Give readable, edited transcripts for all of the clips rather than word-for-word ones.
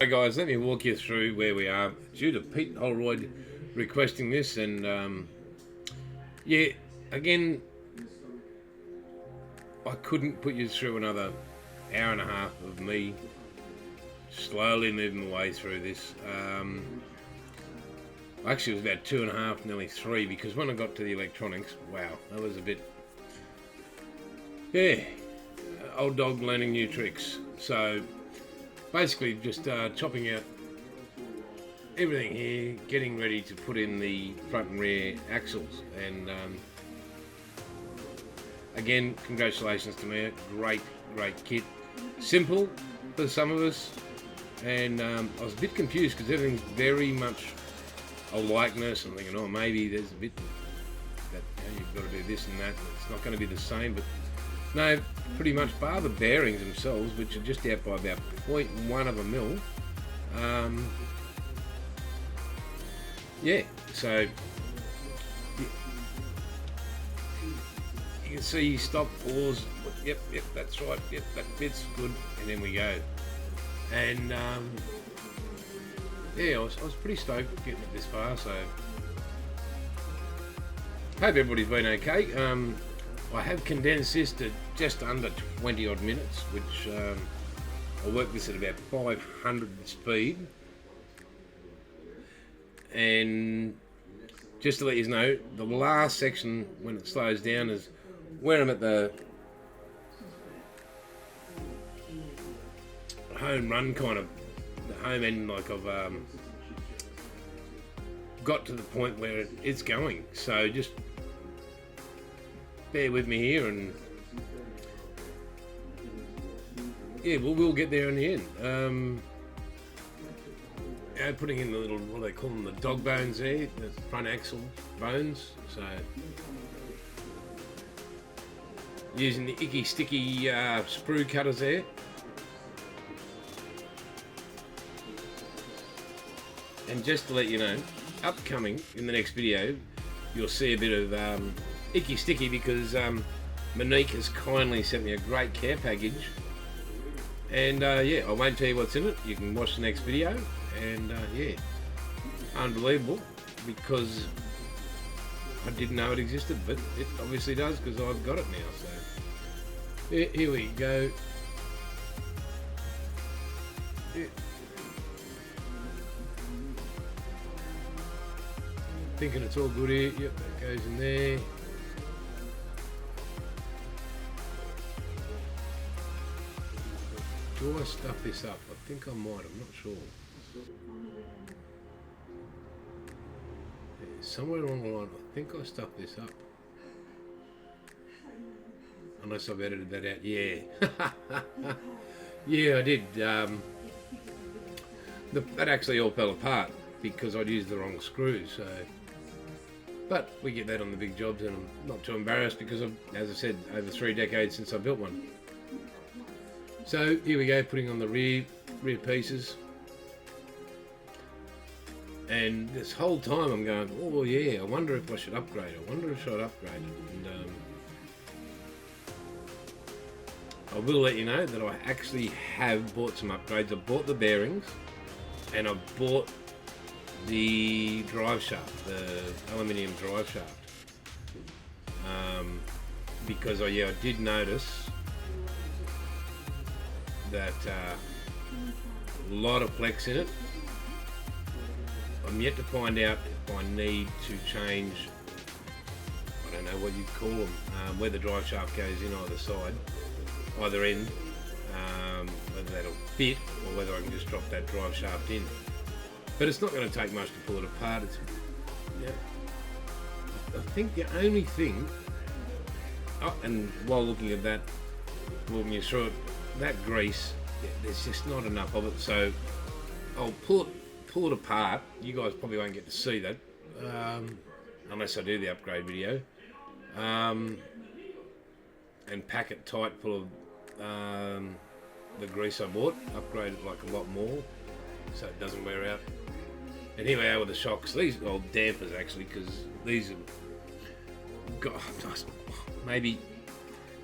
Hey guys, let me walk you through where we are. Due to Pete Holroyd requesting this, and yeah, again, I couldn't put you through another hour and a half of me slowly moving my way through this. Actually, it was about 2.5, nearly 3, because when I got to the electronics, wow, that was a bit, yeah, old dog learning new tricks. So basically just chopping out everything here, getting ready to put in the front and rear axles, and again, congratulations to me, great kit, simple for some of us, and I was a bit confused because everything's very much a likeness. I'm thinking, oh, maybe there's a bit that you've got to do this and that, it's not going to be the same, but no, pretty much bar the bearings themselves, which are just out by about 0.1 of a mil. Yeah, so you can see stop, pause, yep, that's right, yep, that fits good, and then we go. And yeah, I was pretty stoked getting it this far, so hope everybody's been okay. I have condensed this to just under 20 odd minutes, which I worked this at about 500 speed. And just to let you know, the last section when it slows down is when I'm at the home run kind of, the home end, like I've got to the point where it's going. So just bear with me here, and yeah, we'll get there in the end. Putting in the little, what do they call them, the dog bones there, the front axle bones. So using the icky sticky sprue cutters there. And just to let you know, upcoming in the next video, you'll see a bit of icky sticky, because Monique has kindly sent me a great care package, and yeah, I won't tell you what's in it. You can watch the next video, and yeah, unbelievable, because I didn't know it existed, but it obviously does, because I've got it now. So yeah, here we go. Yeah. Thinking it's all good here. Yep, that goes in there. Do I stuff this up? I think I might, I'm not sure. Yeah, somewhere along the line, I think I stuffed this up. Unless I've edited that out. Yeah. Yeah, I did. That actually all fell apart because I'd used the wrong screws. So, but we get that on the big jobs, and I'm not too embarrassed, because I've, as I said, over 3 decades since I built one. So here we go, putting on the rear pieces, and this whole time I'm going, oh yeah, I wonder if I should upgrade. And I will let you know that I actually have bought some upgrades. I bought the bearings, and I bought the drive shaft, the aluminium drive shaft, because I did notice that a lot of flex in it. I'm yet to find out if I need to change, I don't know what you'd call them, where the drive shaft goes in either side, either end, whether that'll fit or whether I can just drop that drive shaft in. But it's not going to take much to pull it apart. It's, yeah, I think the only thing, oh, and while looking at that, walking you through it, that grease, yeah, there's just not enough of it, so I'll pull it apart. You guys probably won't get to see that unless I do the upgrade video, and pack it tight full of the grease I bought, upgrade it like a lot more so it doesn't wear out. And here we are with the shocks. These are dampers actually, because these have got maybe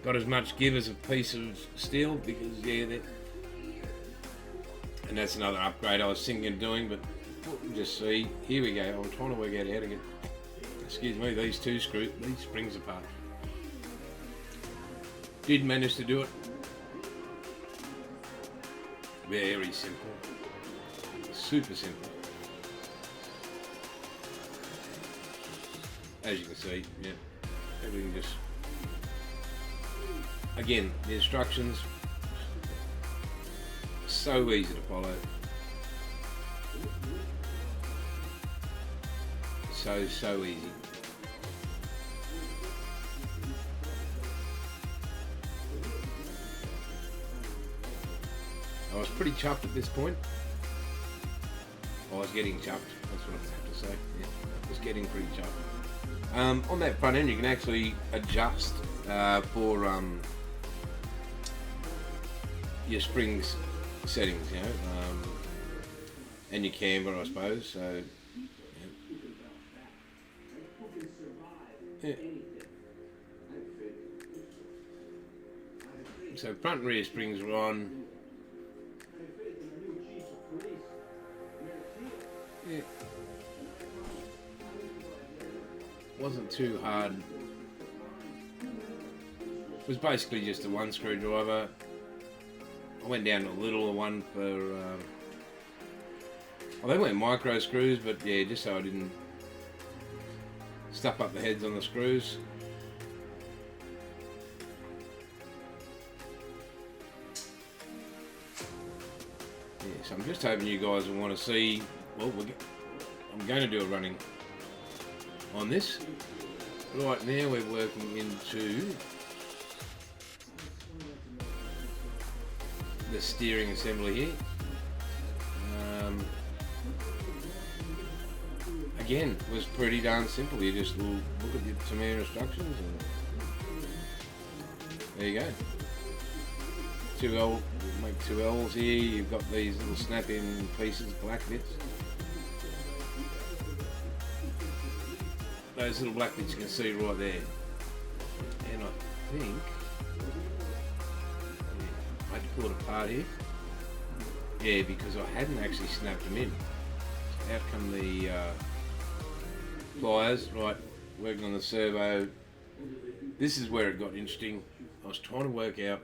got as much give as a piece of steel, because yeah, And that's another upgrade I was thinking of doing, but we'll just see. Here we go. I'm trying to work out how to get, excuse me, these springs apart. Did manage to do it. Very simple. Super simple. As you can see, yeah, everything just, again, the instructions, so easy to follow. So easy. I was pretty chuffed at this point. I was getting chuffed, that's what I have to say. Yeah, I was getting pretty chuffed. On that front end you can actually adjust for your springs settings, you know, and your camber, I suppose. So, yeah. So front and rear springs are on. Yeah. Wasn't too hard. It was basically just a one screwdriver. I went down to a little one for, well, they weren't micro screws, but yeah, just so I didn't stuff up the heads on the screws. Yeah, so I'm just hoping you guys will want to see, well, I'm going to do a running on this. Right now we're working into the steering assembly here. Again, it was pretty darn simple. You just look at the Tamiya instructions and there you go. 2L, make 2 L's here. You've got these little snap-in pieces, black bits. Those little black bits you can see right there. And I think I had to pull it apart here. Yeah, because I hadn't actually snapped them in. Out come the pliers, right, working on the servo. This is where it got interesting. I was trying to work out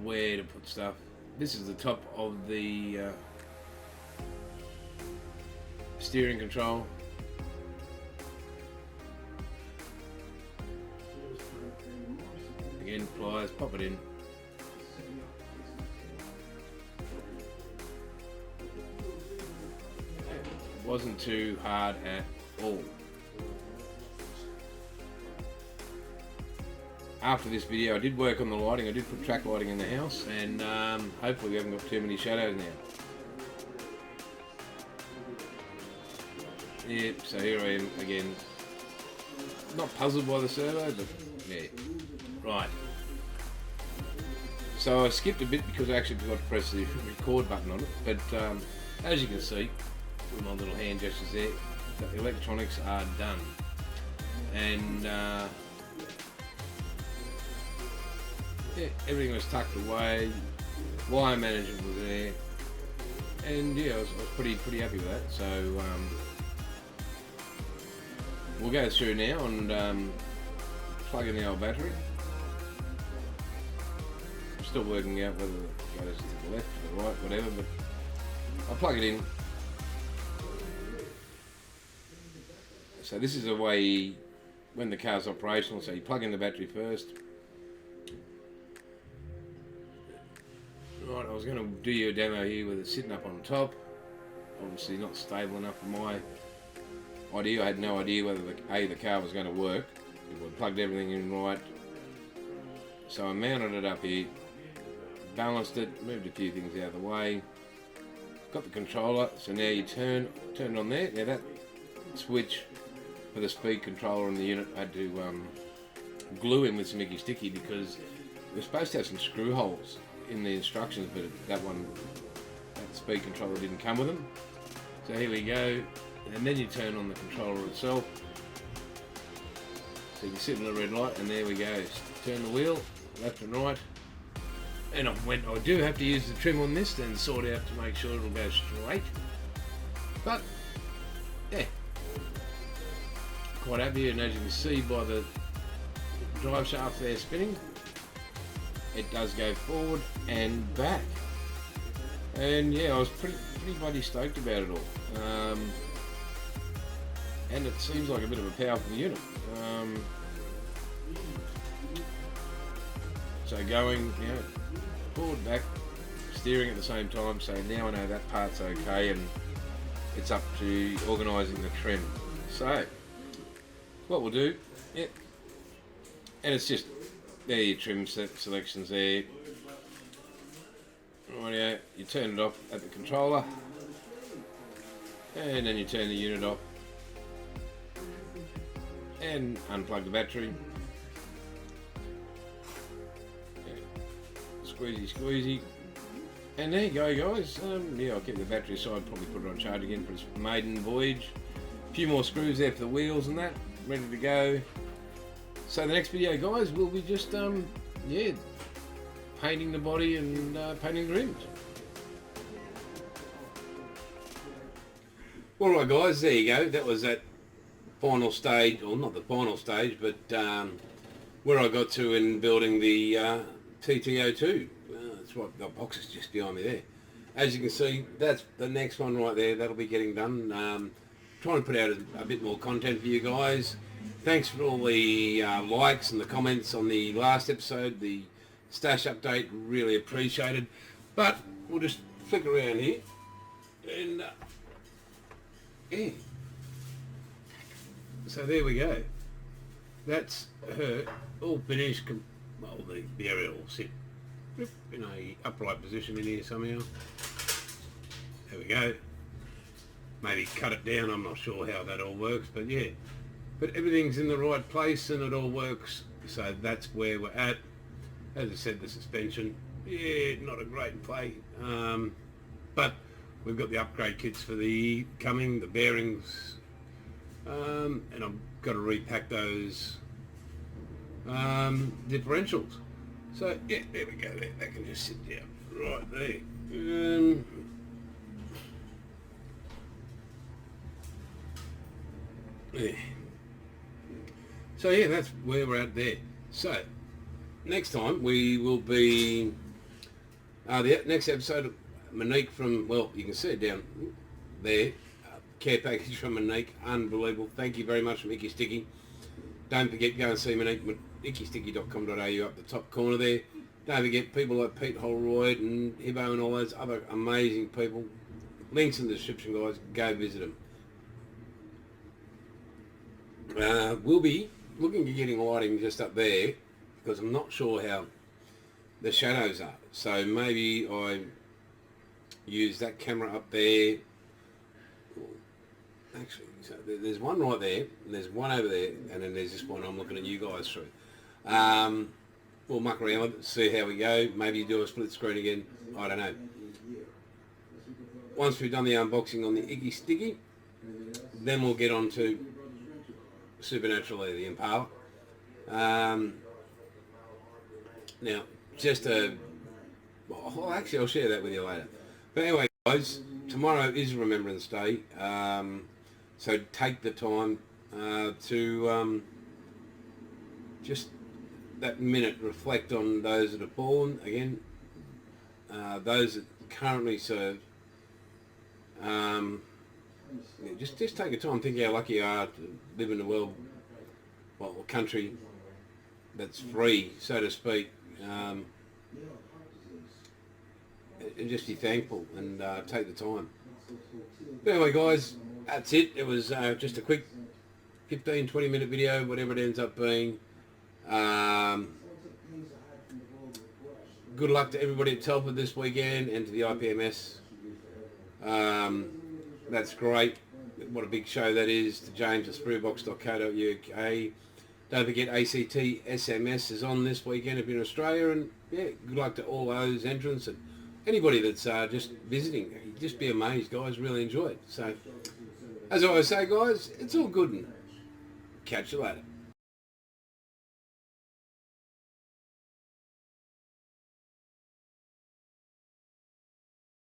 where to put stuff. This is the top of the steering control. Again, pliers, pop it in. Wasn't too hard at all. After this video I did work on the lighting. I did put track lighting in the house, and hopefully we haven't got too many shadows now. Yep, so here I am again. Not puzzled by the servo, but yeah. Right. So I skipped a bit because I actually forgot to press the record button on it, but as you can see with my little hand gestures there, the electronics are done. And yeah, everything was tucked away, wire management was there, and yeah, I was pretty happy with that. So we'll go through now and plug in the old battery. I'm still working out whether it goes to the left, to the right, whatever, but I'll plug it in. So this is a way when the car's operational, so you plug in the battery first. Right, I was going to do you a demo here with it sitting up on top. Obviously not stable enough for my idea. I had no idea whether the car was going to work. I plugged everything in right. So I mounted it up here, balanced it, moved a few things out of the way. Got the controller, so now you turn it on there. Now that switch for the speed controller in the unit I had to glue in with some Mickey Sticky because we're supposed to have some screw holes in the instructions, but that speed controller didn't come with them. So here we go, and then you turn on the controller itself. So you can sit in the red light, and there we go. Turn the wheel left and right, and I do have to use the trim on this and sort out to make sure it'll go straight. But yeah, quite happy, and as you can see by the drive shaft there spinning, it does go forward and back. And yeah, I was pretty bloody stoked about it all. And it seems like a bit of a powerful unit. So going, you know, forward, back, steering at the same time. So now I know that part's okay, and it's up to organising the trim. So what we'll do, yeah, and it's just there, your trim selections there. Rightio, you turn it off at the controller, and then you turn the unit off and unplug the battery. Squeezy squeezy, and there you go, guys. Yeah, I'll keep the battery aside, probably put it on charge again for its maiden voyage. A few more screws there for the wheels and that, ready to go. So the next video, guys, will be just yeah, painting the body and painting the rims. Alright guys, there you go. That was that final stage, or not the final stage, but where I got to in building the TT-02. That's right, the box is just behind me there. As you can see, that's the next one right there. That'll be getting done. Trying to put out a bit more content for you guys. Thanks for all the likes and the comments on the last episode, the stash update, really appreciated. But we'll just flick around here and yeah. So there we go. That's her all finished. Well, the area will sit in a upright position in here somehow. There we go. Maybe cut it down, I'm not sure how that all works, but yeah. But everything's in the right place and it all works, so that's where we're at. As I said, the suspension, yeah, not a great play, but we've got the upgrade kits for the bearings, and I've got to repack those differentials. So yeah, there we go. There, that can just sit down right there. Yeah. So yeah, that's where we're at there. So next time we will be the next episode of Monique from, well, you can see it down there, care package from Monique, unbelievable. Thank you very much from Icky Sticky. Don't forget, go and see Monique, ickysticky.com.au up the top corner there. Don't forget people like Pete Holroyd and Hibbo and all those other amazing people. Links in the description, guys. Go visit them. We'll be looking at getting lighting just up there because I'm not sure how the shadows are. So maybe I use that camera up there. Actually, so there's one right there, and there's one over there, and then there's this one I'm looking at you guys through. We'll muck around with it, see how we go. Maybe do a split screen again. I don't know. Once we've done the unboxing on the Icky Sticky, then we'll get on to Supernatural there, the Impala. Now, just well, actually I'll share that with you later. But anyway, guys, tomorrow is Remembrance Day, so take the time to just that minute reflect on those that have fallen, again, those that currently serve. Yeah, just take a time, think how lucky you are to live in a world, well, a country that's free, so to speak, and just be thankful and take the time. But anyway, guys, that's it. It was just a quick 15-20 minute video, whatever it ends up being. Good luck to everybody at Telford this weekend and to the IPMS. That's great. What a big show that is. To James at spruebox.co.uk. Don't forget ACT SMS is on this weekend if you're in Australia, and yeah, good luck to all those entrants and anybody that's just visiting. Just be amazed, guys. Really enjoy it. So, as I always say, guys, it's all good, and catch you later.